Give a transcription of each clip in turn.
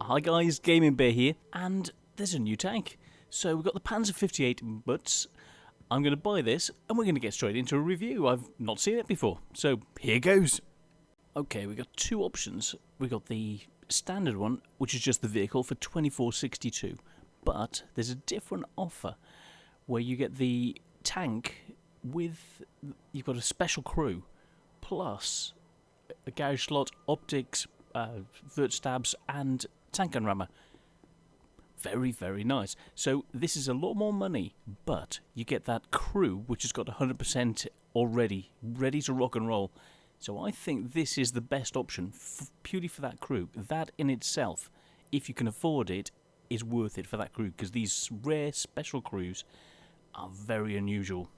Hi guys, Gaming Bear here, and there's a new tank. So we've got the Panzer 58 Mutz. I'm going to buy this, and we're going to get straight into a review. I've not seen it before, so here goes. Okay, we got two options. We got the standard one, which is just the vehicle for $24.62, but there's a different offer where you get the tank with, you've got a special crew, plus a garage slot, optics, vert stabs, and tank gun rammer. Very, very nice. So this is a lot more money, but you get that crew, which has got 100% already, ready to rock and roll. So I think this is the best option, purely for that crew. That in itself, if you can afford it, is worth it for that crew, because these rare special crews are very unusual.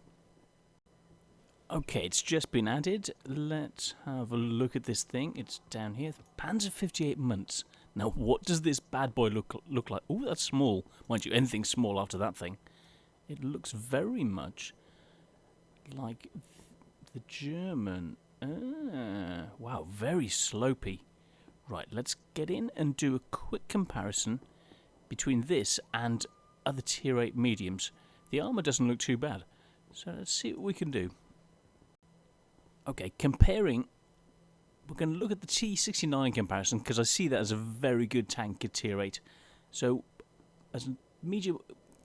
Okay, it's just been added. Let's have a look at this thing. It's down here. The Panzer 58 Mutz. Now, what does this bad boy look like? Oh, that's small. Mind you, anything's small after that thing. It looks very much like the German. Wow, very slopey. Right, let's get in and do a quick comparison between this and other Tier 8 mediums. The armour doesn't look too bad. So let's see what we can do. Okay, comparing, we're going to look at the T69 comparison, because I see that as a very good tank at Tier 8. So, as medium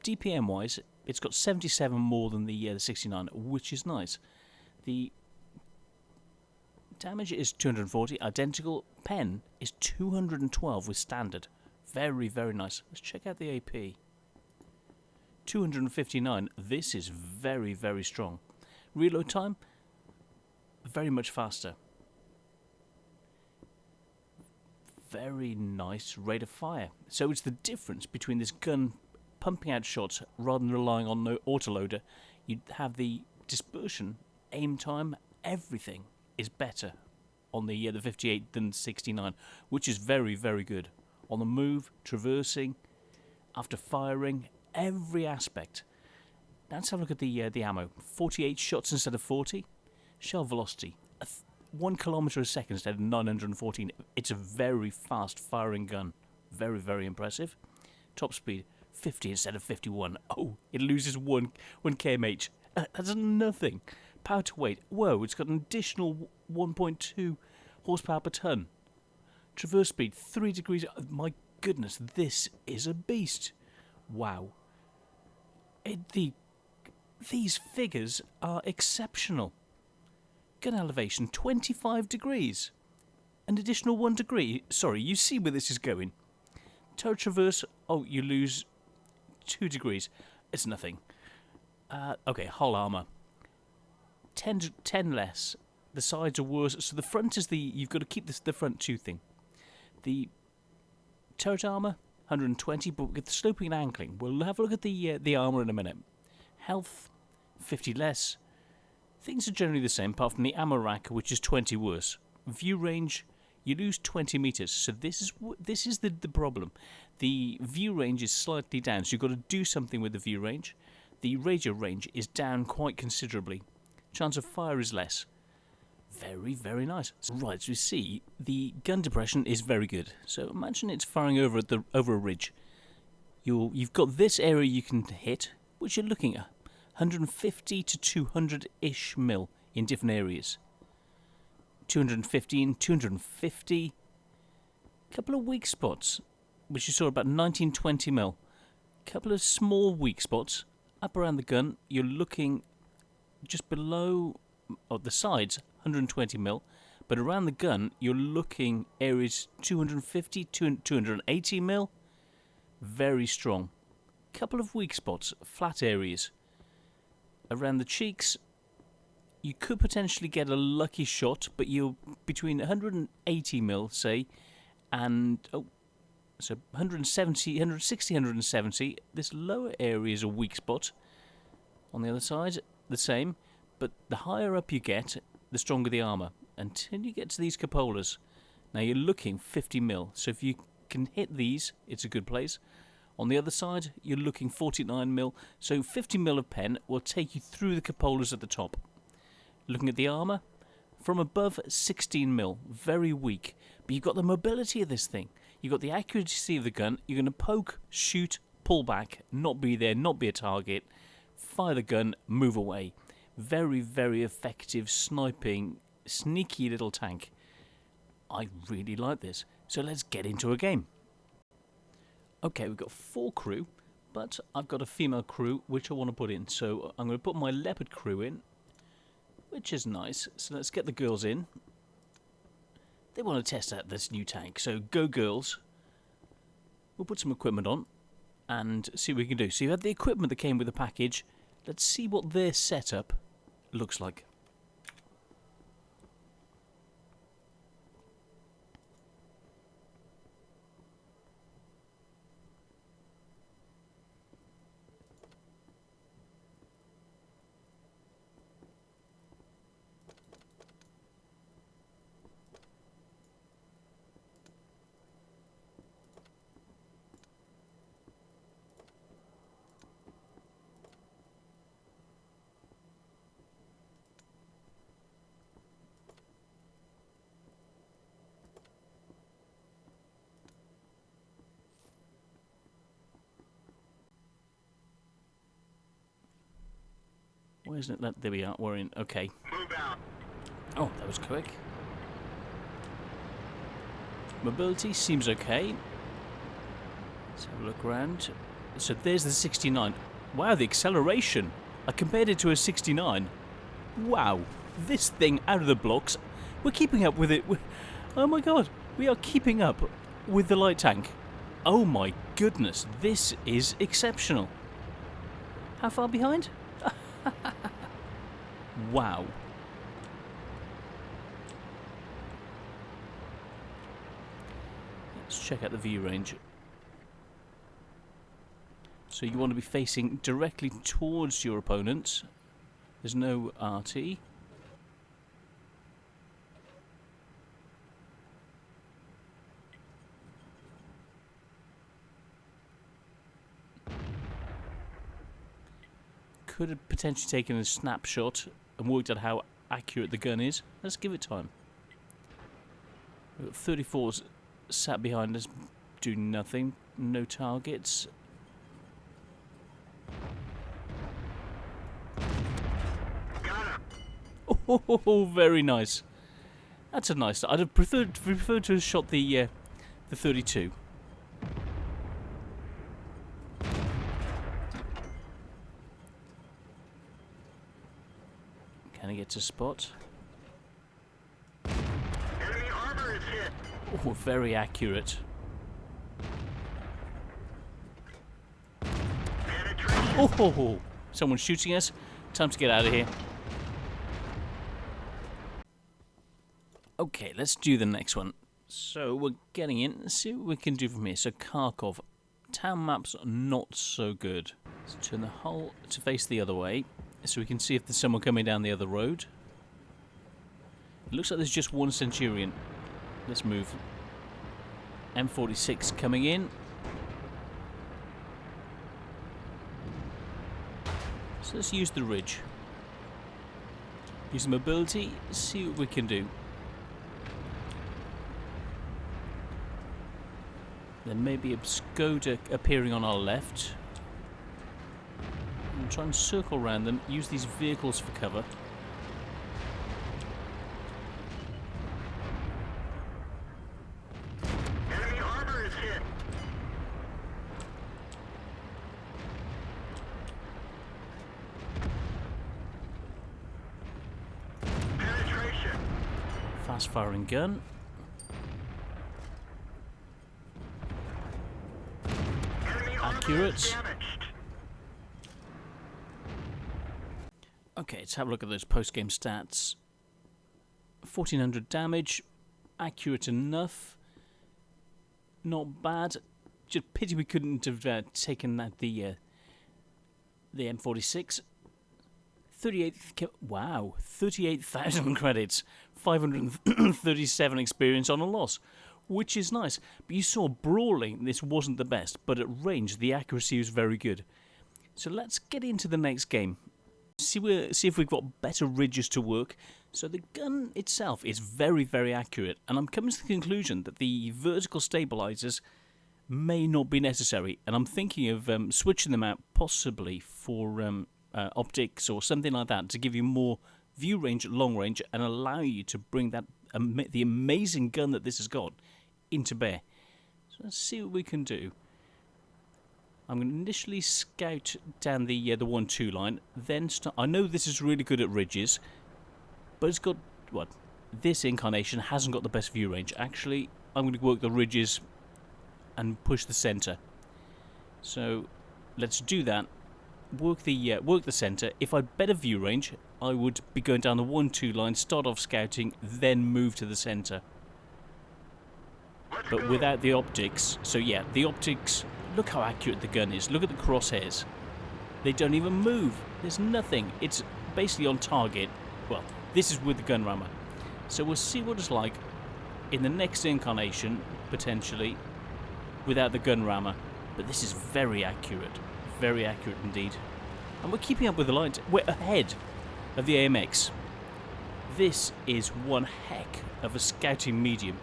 DPM-wise, it's got 77 more than the 69, which is nice. The damage is 240, identical. Pen is 212 with standard. Very, very nice. Let's check out the AP. 259. This is very, very strong. Reload time, very much faster. Very nice rate of fire. So it's the difference between this gun pumping out shots rather than relying on the autoloader. You have the dispersion, aim time, everything is better on the 58 than 69, which is very, very good. On the move, traversing, after firing, every aspect. Now let's have a look at the ammo. 48 shots instead of 40. Shell velocity, 1 kilometer a second instead of 914. It's a very fast firing gun. Very, very impressive. Top speed, 50 instead of 51. Oh, it loses 1 kmh. That's nothing. Power to weight, whoa, it's got an additional 1.2 horsepower per ton. Traverse speed, 3 degrees. My goodness, this is a beast. Wow. These figures are exceptional. Gun elevation, 25 degrees. An additional 1 degree. Sorry, you see where this is going. Turret traverse, oh, you lose 2 degrees. It's nothing. Okay, hull armour. 10 less. The sides are worse. So the front is you've got to keep the front two thing. The turret armour, 120, but with the sloping and ankling. We'll have a look at the armour in a minute. Health, 50 less. Things are generally the same, apart from the ammo rack, which is 20 worse. View range, you lose 20 meters. So this is the problem. The view range is slightly down, so you've got to do something with the view range. The radio range is down quite considerably. Chance of fire is less. Very, very nice. Right, so you see, the gun depression is very good. So imagine it's firing over a ridge. You've got this area you can hit, which you're looking at 150 to 200-ish mil in different areas. 215, 250. Couple of weak spots, which you saw about 19-20 mil. Couple of small weak spots. Up around the gun, you're looking just below the sides, 120 mil. But around the gun, you're looking areas 250 to 280 mil. Very strong. Couple of weak spots, flat areas. Around the cheeks, you could potentially get a lucky shot, but you're between 180 mil, say, and so 170, 160, 170. This lower area is a weak spot. On the other side, the same, but the higher up you get, the stronger the armour, until you get to these cupolas. Now you're looking 50 mil, so if you can hit these, it's a good place. On the other side, you're looking 49 mil, so 50 mil of pen will take you through the cupolas at the top. Looking at the armour, from above 16 mil, very weak, but you've got the mobility of this thing. You've got the accuracy of the gun. You're going to poke, shoot, pull back, not be there, not be a target, fire the gun, move away. Very, very effective sniping, sneaky little tank. I really like this. So let's get into a game. Okay, we've got 4 crew, but I've got a female crew which I want to put in. So I'm going to put my leopard crew in, which is nice. So let's get the girls in. They want to test out this new tank, so go girls. We'll put some equipment on and see what we can do. So you had the equipment that came with the package. Let's see what their setup looks like. Why isn't it? There we are. We're in. Okay. Move out. Oh, that was quick. Mobility seems okay. Let's have a look around. So there's the 69. Wow, the acceleration. I compared it to a 69. Wow, this thing out of the blocks. We're keeping up with it. Oh my god, we are keeping up with the light tank. Oh my goodness, this is exceptional. How far behind? Wow. Let's check out the view range. So you want to be facing directly towards your opponent. There's no RT. Could have potentially taken a snapshot and worked out how accurate the gun is. Let's give it time. We've got 34s sat behind us doing nothing. No targets. Oh, very nice. That's a nice. I'd have preferred to have shot the 32. Can I get to spot? Enemy armor is hit. Oh, very accurate. Penetration. Oh, someone's shooting us. Time to get out of here. Okay, let's do the next one. So we're getting in. Let's see what we can do from here. So Kharkov. Town map's not so good. Let's turn the hull to face the other way, so we can see if there's someone coming down the other road. It looks like there's just one Centurion. Let's move. M46 coming in. So let's use the ridge. Use the mobility, see what we can do. There may be a Skoda appearing on our left. And try and circle around them, use these vehicles for cover. Enemy armor is hit. Penetration. Fast firing gun. Enemy armor Accurate. is damaged. Okay, let's have a look at those post-game stats. 1400 damage, accurate enough, not bad. Just pity we couldn't have taken that the M46. 38,000 credits, 537 experience on a loss, which is nice. But you saw brawling, this wasn't the best, but at range the accuracy was very good. So let's get into the next game. see if we've got better ridges to work. So the gun itself is very, very accurate, and I'm coming to the conclusion that the vertical stabilizers may not be necessary, and I'm thinking of switching them out possibly for optics or something like that to give you more view range at long range and allow you to bring that the amazing gun that this has got into bear. So let's see what we can do. I'm going to initially scout down the 1-2 line, then start. I know this is really good at ridges, but it's got what? This incarnation hasn't got the best view range. Actually, I'm going to work the ridges and push the centre. So let's do that. Work the centre. If I had better view range, I would be going down the 1-2 line, start off scouting, then move to the centre. But without the optics, so yeah, the optics. Look how accurate the gun is. Look at the crosshairs. They don't even move. There's nothing. It's basically on target. Well, this is with the gun rammer. So we'll see what it's like in the next incarnation, potentially, without the gun rammer. But this is very accurate. Very accurate indeed. And we're keeping up with the lines. We're ahead of the AMX. This is one heck of a scouting medium.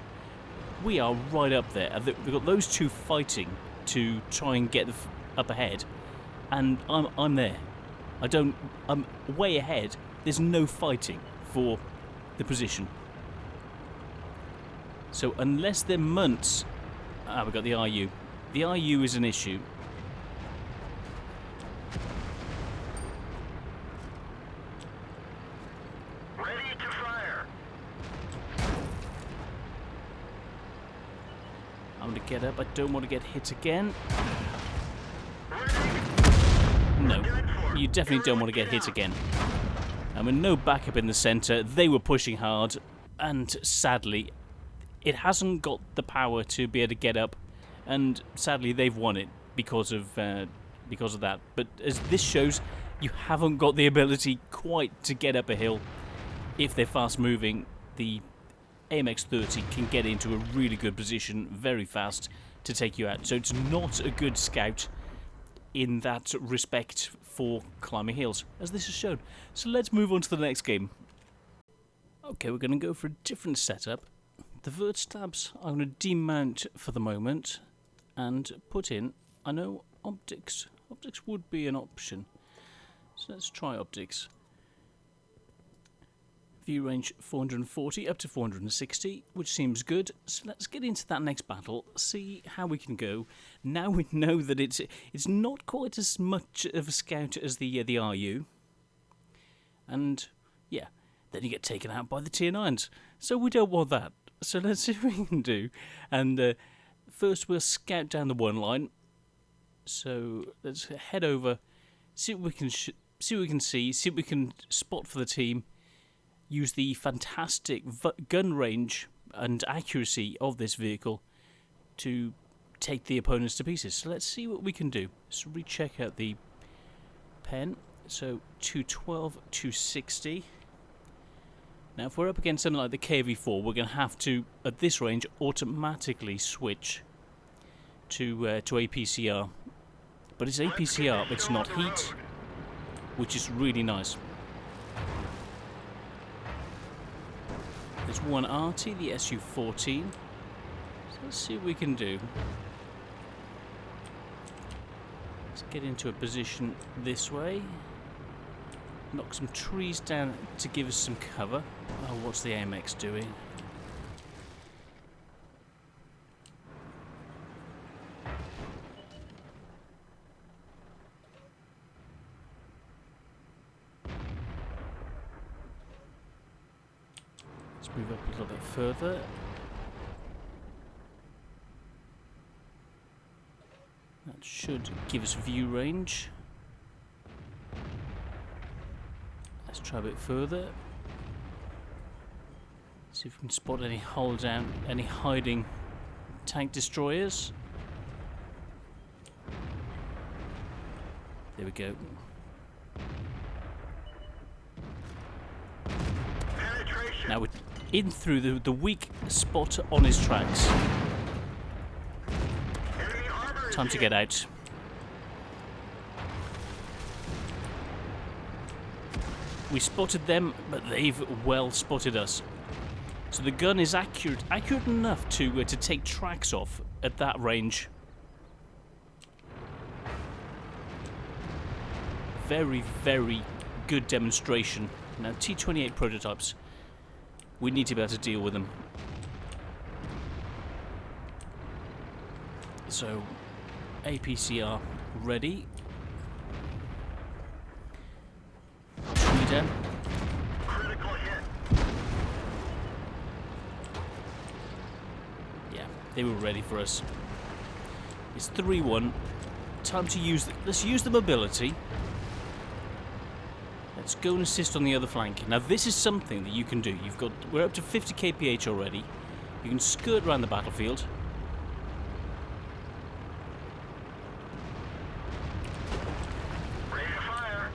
We are right up there. We've got those two fighting to try and get up ahead, and I'm there. I'm way ahead. There's no fighting for the position. So unless they're Mutz, we've got the RU. The RU is an issue. Ready to fire. I'm going to get up. I don't want to get hit again. Ready. No, you definitely don't want to get hit again. And with no backup in the centre, they were pushing hard, and sadly, it hasn't got the power to be able to get up, and sadly they've won it because of that. But as this shows, you haven't got the ability quite to get up a hill. If they're fast moving, the AMX-30 can get into a really good position very fast to take you out. So it's not a good scout in that respect for climbing hills, as this has shown. So let's move on to the next game. Okay, we're going to go for a different setup. The vert stabs I'm going to demount for the moment and put in, I know, optics. Optics would be an option. So let's try optics. View range 440 up to 460, which seems good. So let's get into that next battle, see how we can go. Now we know that it's not quite as much of a scout as the RU. And yeah, then you get taken out by the Tier 9s. So we don't want that. So let's see what we can do. And first we'll scout down the one line. So let's head over, see what we can see what we can spot for the team. Use the fantastic gun range and accuracy of this vehicle to take the opponents to pieces. So let's see what we can do. So recheck out the pen. So 212, 260. Now if we're up against something like the KV4, we're going to have to, at this range, automatically switch to APCR. But it's APCR, it's not heat, which is really nice. There's one RT, the SU-14. So let's see what we can do. Let's get into a position this way. Knock some trees down to give us some cover. Oh, what's the AMX doing? Move up a little bit further. That should give us view range. Let's try a bit further. See if we can spot any hull down, any hiding tank destroyers. There we go. Now we're in through the weak spot on his tracks. Time to get out. We spotted them, but they've well spotted us. So the gun is accurate enough to take tracks off at that range. Very, very good demonstration. Now, T-28 prototypes. We need to be able to deal with them. So, APCR ready. Down. Critical hit. Yeah, they were ready for us. It's 3-1. Time to use let's use the mobility. Let's go and assist on the other flank. Now this is something that you can do. We're up to 50 kph already. You can skirt around the battlefield. Ready to fire.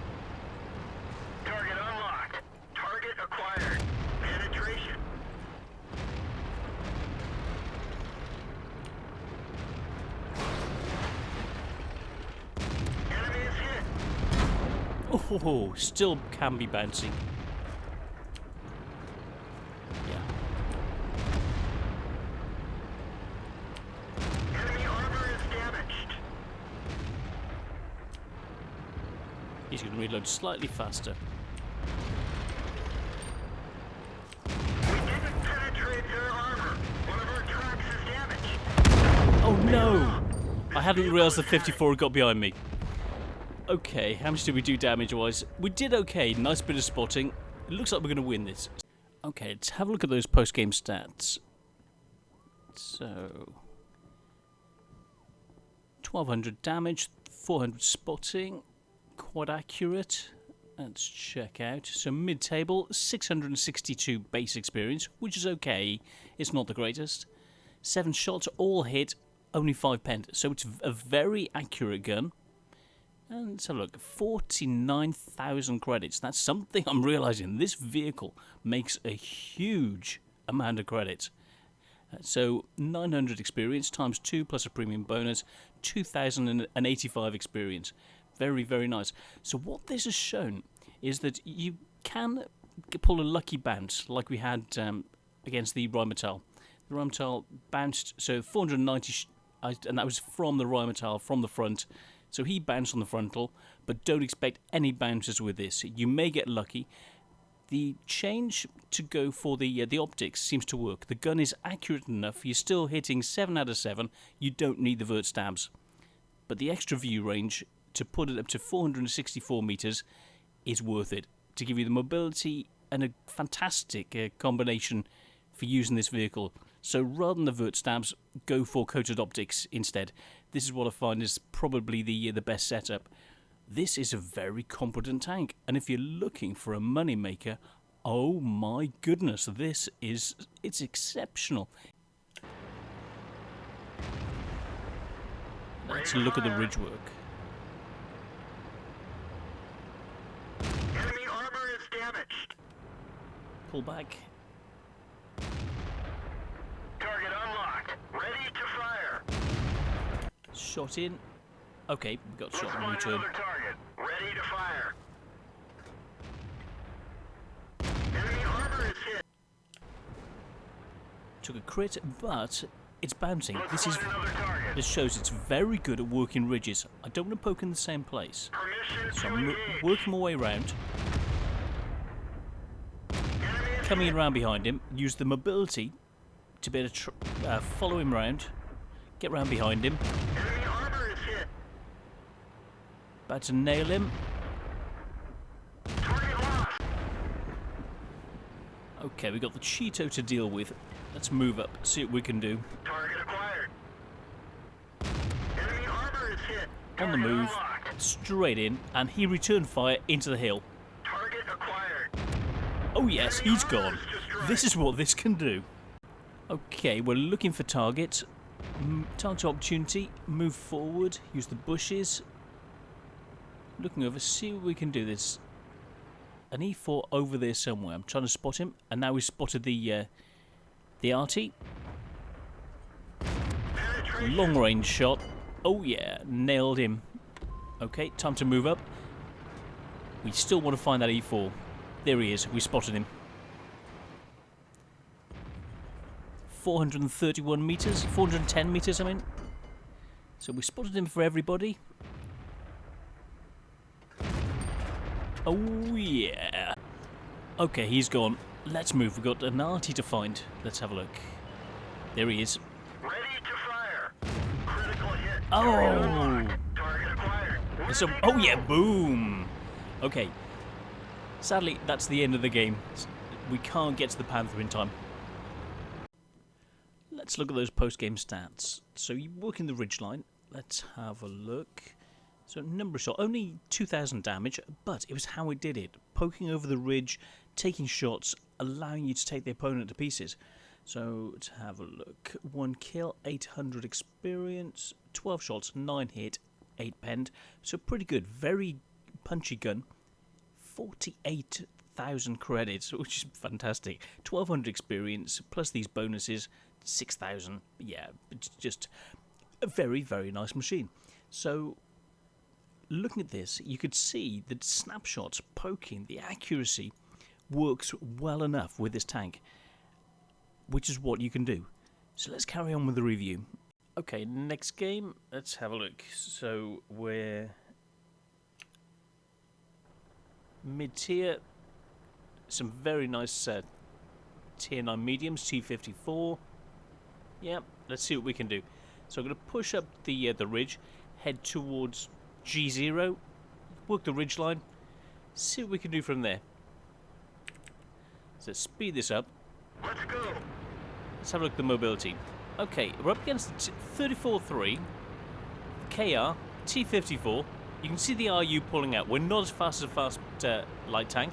Target unlocked. Target acquired. Penetration. Enemy is hit. Oh, still can be bouncy. Yeah. Enemy armor is damaged. He's going to reload slightly faster. We didn't penetrate their armor. One of our tracks is damaged. Oh no! I hadn't realised the 54 had got behind me. Okay, how much did we do damage-wise? We did okay, nice bit of spotting. It looks like we're going to win this. Okay, let's have a look at those post-game stats. So... 1200 damage, 400 spotting, quite accurate. Let's check out. So mid-table, 662 base experience, which is okay. It's not the greatest. 7 shots, all hit, only 5 pent. So it's a very accurate gun. And let's have a look, 49,000 credits. That's something I'm realising. This vehicle makes a huge amount of credits. So 900 experience times 2 plus a premium bonus, 2,085 experience. Very, very nice. So what this has shown is that you can pull a lucky bounce like we had against the Rheinmetall. The Rheinmetall bounced, so 490, and that was from the Rheinmetall, from the front. So he bounced on the frontal, but don't expect any bounces with this. You may get lucky. The change to go for the optics seems to work. The gun is accurate enough. You're still hitting 7 out of 7. You don't need the vert stabs. But the extra view range, to put it up to 464 meters, is worth it. To give you the mobility and a fantastic combination for using this vehicle. So rather than the vert stabs, go for coated optics instead. This is what I find is probably the best setup. This is a very competent tank, and if you're looking for a moneymaker, oh my goodness, it's exceptional. Let's look at the ridge work. Enemy armor is damaged. Pull back. Target unlocked. Ready to fire. Shot in. Okay, we got Let's shot in find return. another target. Ready to fire. Enemy armor is hit. Took a crit, but it's bouncing. Let's find another target. This shows it's very good at working ridges. I don't want to poke in the same place. Permission So to I'm engage. working my way around. Enemy is Coming hit. in around behind him, use the mobility to be able to follow him around, get round behind him, Enemy armor is hit. about to nail him. Target lost. Okay, we got the Cheeto to deal with. Let's move up, see what we can do. Target acquired. Enemy armor is hit. On the Target move, unlocked. straight in, and he returned fire into the hill. Target acquired. Oh yes, Enemy he's armor gone. is destroyed. This is what this can do. Okay, we're looking for targets. Target opportunity, move forward, use the bushes. Looking over, see what we can do. There's an E4 over there somewhere. I'm trying to spot him, and now we've spotted the RT. Penetration. Long range shot. Oh yeah, nailed him. Okay, time to move up. We still want to find that E4. There he is. We spotted him. 431 metres. 410 metres, I mean. So we spotted him for everybody. Oh, yeah. Okay, he's gone. Let's move. We've got an arty to find. Let's have a look. There he is. Ready to fire. Critical hit. Oh! Target acquired. So, oh yeah, boom! Okay. Sadly, that's the end of the game. We can't get to the Panther in time. Let's look at those post-game stats. So you work in the ridgeline. Let's have a look. So number of shot, only 2,000 damage, but it was how we did it. Poking over the ridge, taking shots, allowing you to take the opponent to pieces. So let's have a look. 1 kill, 800 experience, 12 shots, 9 hit, 8 penned. So pretty good. Very punchy gun. 48,000 credits, which is fantastic. 1,200 experience, plus these bonuses, 6,000. Yeah, it's just a very, very nice machine. So looking at this, you could see that snapshots, poking, the accuracy works well enough with this tank, which is what you can do. So let's carry on with the review. Okay, next game, let's have a look. So we're mid-tier, some very nice tier 9 mediums, T54. Yeah, let's see what we can do. So I'm going to push up the ridge, head towards G0, work the ridge line, see what we can do from there. So speed this up. Let's go. Let's have a look at the mobility. Okay, we're up against the 34-3, KR, T54. You can see the RU pulling out. We're not as fast as a fast light tank,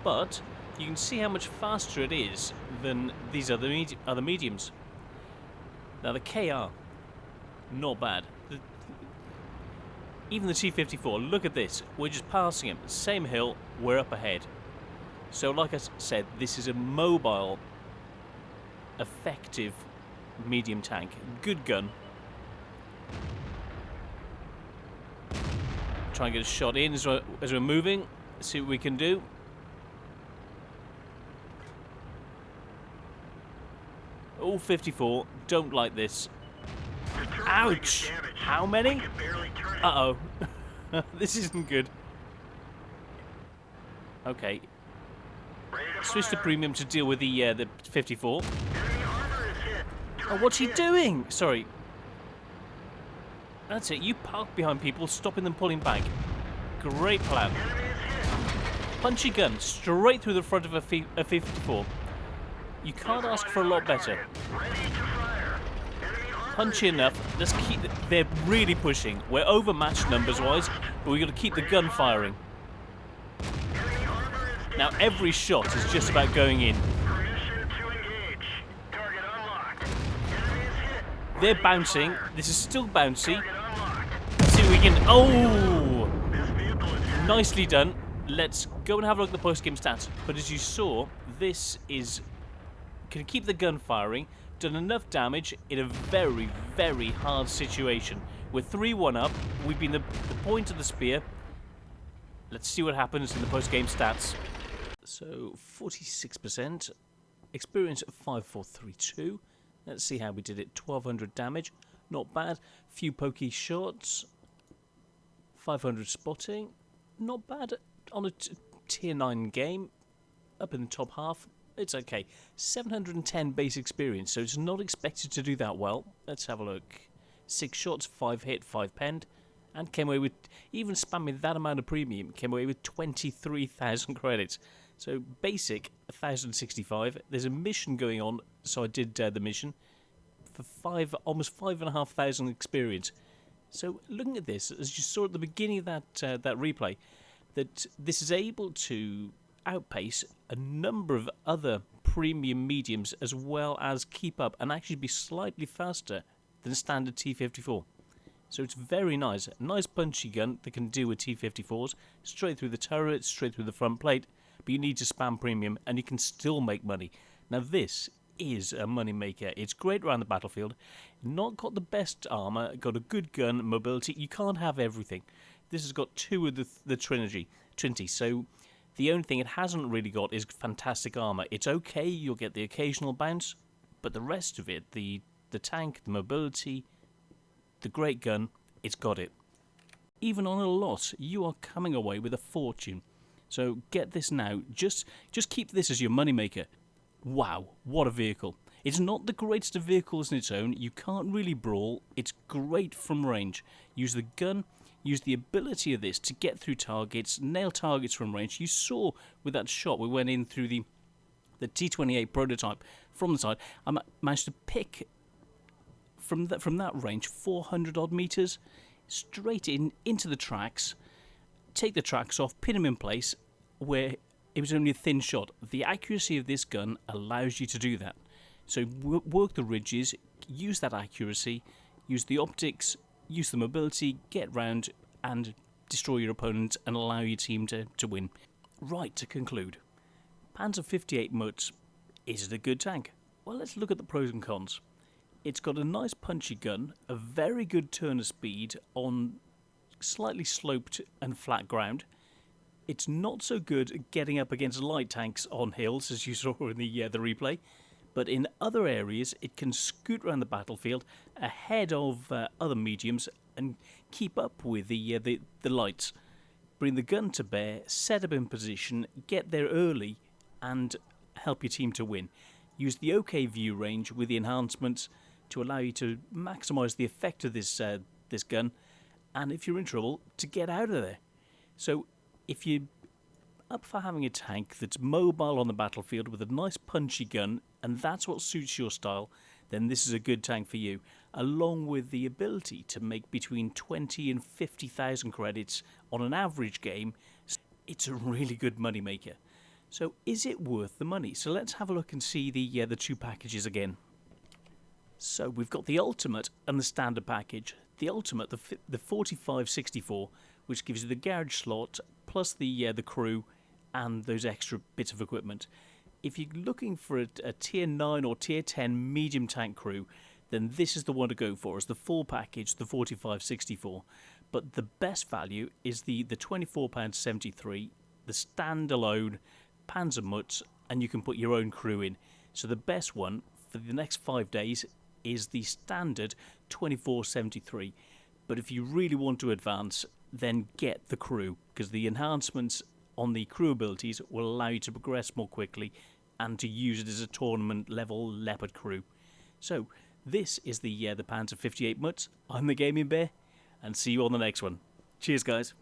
but you can see how much faster it is than these other mediums. Now the KR, not bad. Even the T54, look at this. We're just passing him. Same hill, we're up ahead. So like I said, this is a mobile, effective medium tank. Good gun. Try and get a shot in as we're moving. See what we can do. Oh, 54. Don't like this. Ouch! How many? Uh-oh. This isn't good. Okay. Switch to premium to deal with the 54. Oh, what's he doing? Sorry. That's it. You park behind people, stopping them pulling back. Great plan. Punchy gun straight through the front of a 54. You can't ask for a lot better. Punchy enough. Let's keep. They're really pushing. We're overmatched numbers-wise, but we've got to keep the gun firing. Now every shot is just about going in. They're bouncing. This is still bouncy. Let's see if we can. Oh! Nicely done. Let's go and have a look at the post-game stats. But as you saw, this is can keep the gun firing. Done enough damage in a very, very hard situation. We're 3-1 up. We've been the point of the spear. Let's see what happens in the post-game stats. So 46%, experience at 5432. Let's see how we did it. 1,200 damage, not bad. Few pokey shots. 500 spotting, not bad on a tier 9 game. Up in the top half, it's okay. 710 base experience, so it's not expected to do that well. Let's have a look. 6 shots, 5 hit, 5 penned, and came away with, even spamming that amount of premium, came away with 23,000 credits. So basic, 1,065. There's a mission going on, so I did the mission for almost 5,500 experience. So looking at this, as you saw at the beginning of that replay, that this is able to outpace a number of other premium mediums as well as keep up and actually be slightly faster than standard T54. So it's very nice. A nice punchy gun that can do with T54s, straight through the turret, straight through the front plate, but you need to spam premium and you can still make money. Now this is a money maker. It's great around the battlefield. Not got the best armor, got a good gun, mobility. You can't have everything. This has got 2 of the Trinity. So The only thing it hasn't really got is fantastic armour. It's okay, you'll get the occasional bounce, but the rest of it, the tank, the mobility, the great gun, it's got it. Even on a loss, you are coming away with a fortune. So get this now. Just keep this as your moneymaker. Wow, what a vehicle. It's not the greatest of vehicles in its own. You can't really brawl. It's great from range. Use the gun, use the ability of this to get through targets, nail targets from range. You saw with that shot we went in through the T28 prototype from the side. I managed to pick from that range 400 odd meters straight into the tracks, take the tracks off, pin them in place where it was only a thin shot. The accuracy of this gun allows you to do that. So work the ridges, use that accuracy, use the optics, use the mobility, get round and destroy your opponent and allow your team to win. Right, to conclude, Panzer 58 Mutz, is it a good tank? Well, let's look at the pros and cons. It's got a nice punchy gun, a very good turn of speed on slightly sloped and flat ground. It's not so good at getting up against light tanks on hills, as you saw in the replay, but in other areas it can scoot around the battlefield ahead of other mediums and keep up with the lights. Bring the gun to bear, set up in position, get there early and help your team to win. Use the OK view range with the enhancements to allow you to maximise the effect of this gun, and if you're in trouble, to get out of there. So if you're up for having a tank that's mobile on the battlefield with a nice punchy gun, and that's what suits your style, then this is a good tank for you, along with the ability to make between 20 and 50,000 credits on an average game. It's a really good moneymaker. So is it worth the money? So let's have a look and see the two packages again. So we've got the Ultimate and the Standard package. The Ultimate, the 4564, which gives you the garage slot plus the crew and those extra bits of equipment. If you're looking for a tier 9 or tier 10 medium tank crew, then this is the one to go for, as the full package, the 4564. But the best value is the £24.73, the standalone Panzer Mutz, and you can put your own crew in. So the best one for the next 5 days is the standard 2473. But if you really want to advance, then get the crew, because the enhancements on the crew abilities will allow you to progress more quickly and to use it as a tournament level Leopard crew. So this is the Panzer 58 Mutz. I'm the Gaming Bear, and see you on the next one. Cheers, guys.